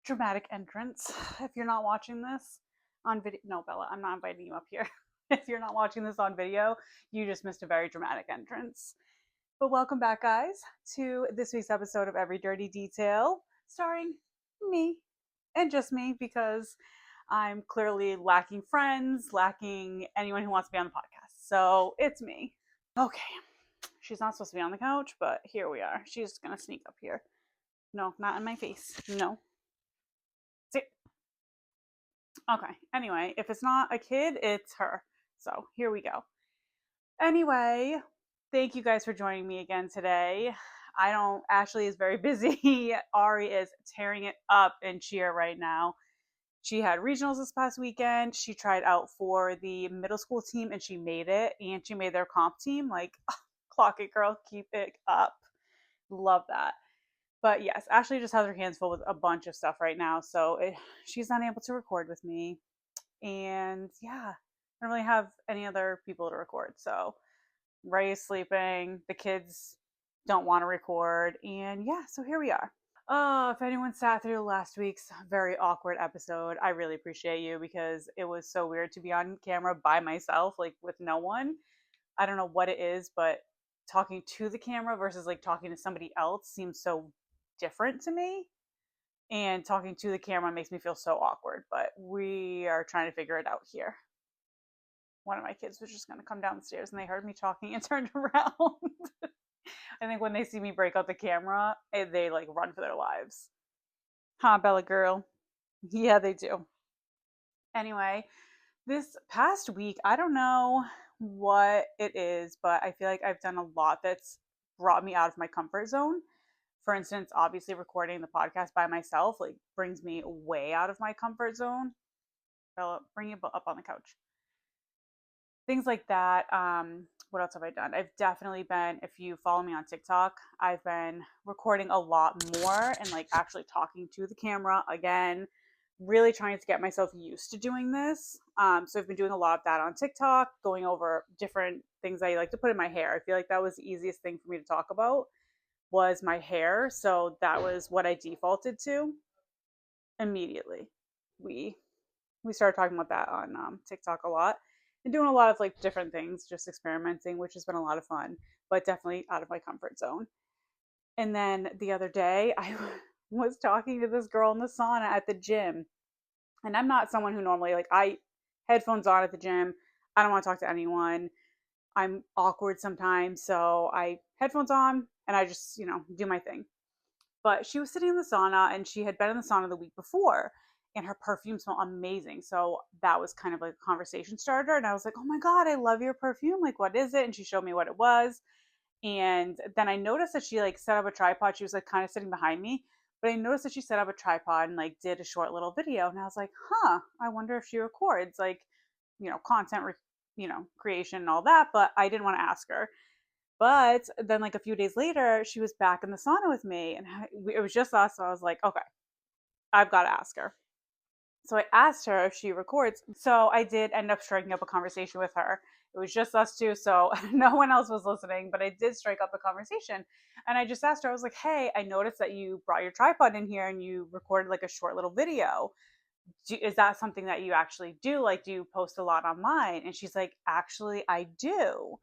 dramatic entrance. If you're not watching this on video, no, Bella, I'm not inviting you up here. If you're not watching this on video, you just missed a very dramatic entrance. But welcome back, guys, to this week's episode of Every Dirty Detail, starring me and just me because I'm clearly lacking friends, lacking anyone who wants to be on the podcast. So it's me. Okay, she's not supposed to be on the couch, but here we are. She's gonna sneak up here. No, not in my face. No. Sit. Okay. Anyway, if it's not a kid, it's her. So here we go. Anyway, thank you guys for joining me again today. Ashley is very busy. Ari is tearing it up in cheer right now. She had regionals this past weekend. She tried out for the middle school team and she made it. And she made their comp team. Like, clock it, girl. Keep it up. Love that. But yes, Ashley just has her hands full with a bunch of stuff right now. So she's unable to record with me. And yeah, I don't really have any other people to record. So Ray is sleeping. The kids don't want to record. And yeah, so here we are. Oh, if anyone sat through last week's very awkward episode, I really appreciate you because it was so weird to be on camera by myself, like with no one. I don't know what it is, but talking to the camera versus like talking to somebody else seems so different to me. And talking to the camera makes me feel so awkward, but we are trying to figure it out here. One of my kids was just going to come down the stairs and they heard me talking and turned around. I think when they see me break out the camera, they like run for their lives. Huh, Bella girl? Yeah, they do. Anyway, this past week, I don't know what it is, but I feel like I've done a lot that's brought me out of my comfort zone. For instance, obviously recording the podcast by myself like brings me way out of my comfort zone. Bella, bring you up on the couch. Things like that. What else have I done? I've definitely been, if you follow me on TikTok, I've been recording a lot more and like actually talking to the camera again, really trying to get myself used to doing this. So I've been doing a lot of that on TikTok, going over different things I like to put in my hair. I feel like that was the easiest thing for me to talk about was my hair. So that was what I defaulted to immediately. We we started talking about that on TikTok a lot and doing a lot of like different things, just experimenting, which has been a lot of fun, but definitely out of my comfort zone. And then the other day, I was talking to this girl in the sauna at the gym, and I'm not someone who normally like I headphones on at the gym. I don't want to talk to anyone. I'm awkward sometimes, so I headphones on and I just do my thing. But she was sitting in the sauna and she had been in the sauna the week before and her perfume smelled amazing. So that was kind of like a conversation starter. And I was like, oh my God, I love your perfume. Like, what is it? And she showed me what it was. And then I noticed that she like set up a tripod. She was like kind of sitting behind me. But I noticed that she set up a tripod and like did a short little video. And I was like, huh, I wonder if she records like, content, creation and all that. But I didn't want to ask her. But then, like a few days later, she was back in the sauna with me, and it was just us. So I was like, okay, I've got to ask her. So I asked her if she records. So I did end up striking up a conversation with her. It was just us two, so no one else was listening, but I did strike up a conversation. And I just asked her, I was like, hey, I noticed that you brought your tripod in here and you recorded like a short little video. Is that something that you actually do? Like, do you post a lot online? And she's like, actually, I do.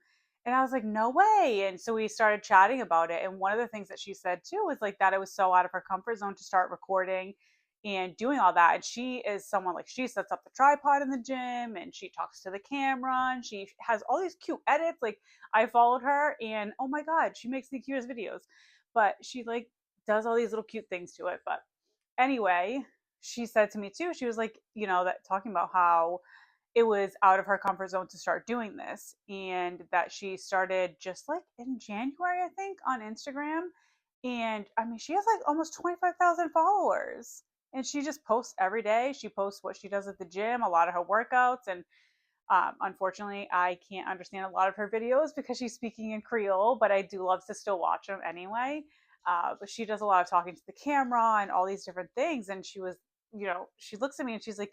And I was like, no way. And so we started chatting about it. And one of the things that she said too was like that it was so out of her comfort zone to start recording and doing all that. And she is someone like she sets up the tripod in the gym and she talks to the camera and she has all these cute edits. Like, I followed her and oh my God, she makes the cutest videos. But she like does all these little cute things to it. But anyway, she said to me too, she was like, that talking about how it was out of her comfort zone to start doing this and that she started just like in January, I think, on Instagram. And I mean, she has like almost 25,000 followers and she just posts every day. She posts what she does at the gym, a lot of her workouts. And unfortunately, I can't understand a lot of her videos because she's speaking in Creole, but I do love to still watch them anyway. But she does a lot of talking to the camera and all these different things. And she was, she looks at me and she's like,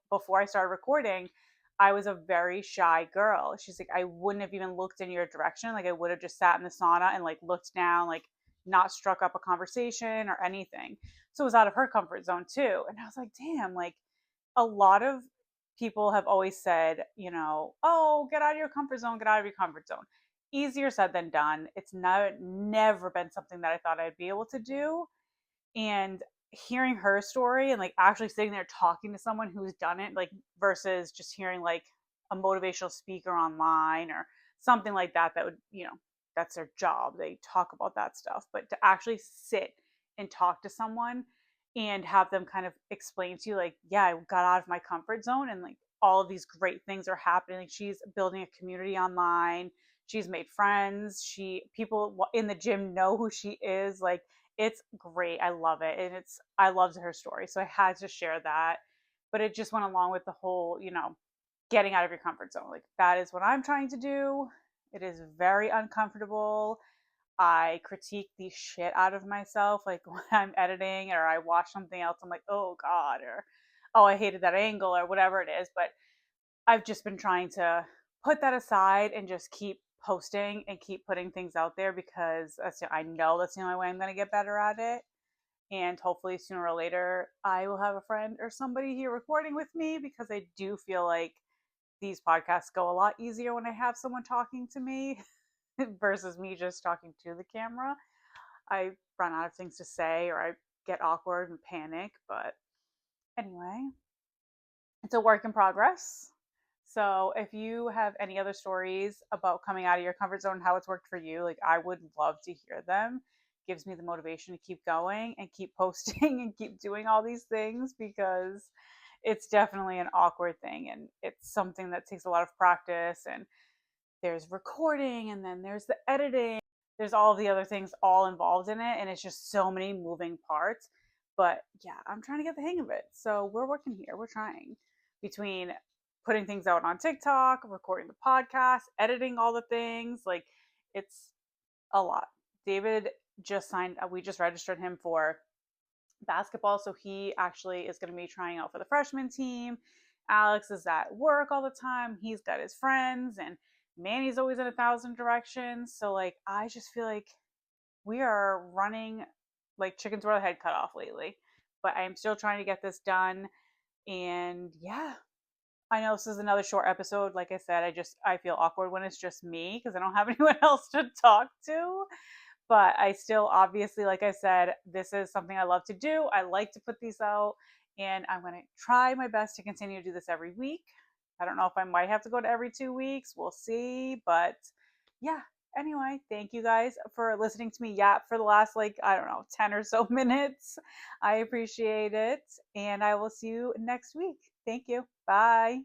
before I started recording, I was a very shy girl. She's like, I wouldn't have even looked in your direction. Like, I would have just sat in the sauna and like looked down, like not struck up a conversation or anything. So it was out of her comfort zone too. And I was like, damn, like a lot of people have always said, oh, get out of your comfort zone, get out of your comfort zone. Easier said than done. It's never been something that I thought I'd be able to do. And hearing her story and like actually sitting there talking to someone who's done it, like versus just hearing like a motivational speaker online or something like that, that would, that's their job. They talk about that stuff. But to actually sit and talk to someone and have them kind of explain to you, like, yeah, I got out of my comfort zone and like all of these great things are happening. Like she's building a community online. She's made friends. People in the gym know who she is. Like it's great. I love it. And I loved her story. So I had to share that. But it just went along with the whole, getting out of your comfort zone. Like that is what I'm trying to do. It is very uncomfortable. I critique the shit out of myself. Like when I'm editing or I watch something else, I'm like, oh God, or oh, I hated that angle or whatever it is. But I've just been trying to put that aside and just keep posting and keep putting things out there because I know that's the only way I'm going to get better at it. And hopefully sooner or later, I will have a friend or somebody here recording with me because I do feel like these podcasts go a lot easier when I have someone talking to me versus me just talking to the camera. I run out of things to say or I get awkward and panic. But anyway, it's a work in progress. So if you have any other stories about coming out of your comfort zone and how it's worked for you, like I would love to hear them. Gives me the motivation to keep going and keep posting and keep doing all these things because it's definitely an awkward thing and it's something that takes a lot of practice and there's recording and then there's the editing. There's all of the other things all involved in it and it's just so many moving parts. But yeah, I'm trying to get the hang of it. So we're working here. We're trying between putting things out on TikTok, recording the podcast, editing all the things. Like it's a lot. David just signed, we just registered him for basketball. So he actually is going to be trying out for the freshman team. Alex is at work all the time. He's got his friends and Manny's always in 1,000 directions. So like, I just feel like we are running like chickens without a head cut off lately, but I'm still trying to get this done. And yeah, I know this is another short episode. Like I said, I feel awkward when it's just me because I don't have anyone else to talk to. But I still obviously, like I said, this is something I love to do. I like to put these out and I'm going to try my best to continue to do this every week. I don't know if I might have to go to every 2 weeks. We'll see. But yeah, anyway, thank you guys for listening to me yap for the last, like, I don't know, 10 or so minutes. I appreciate it. And I will see you next week. Thank you. Bye.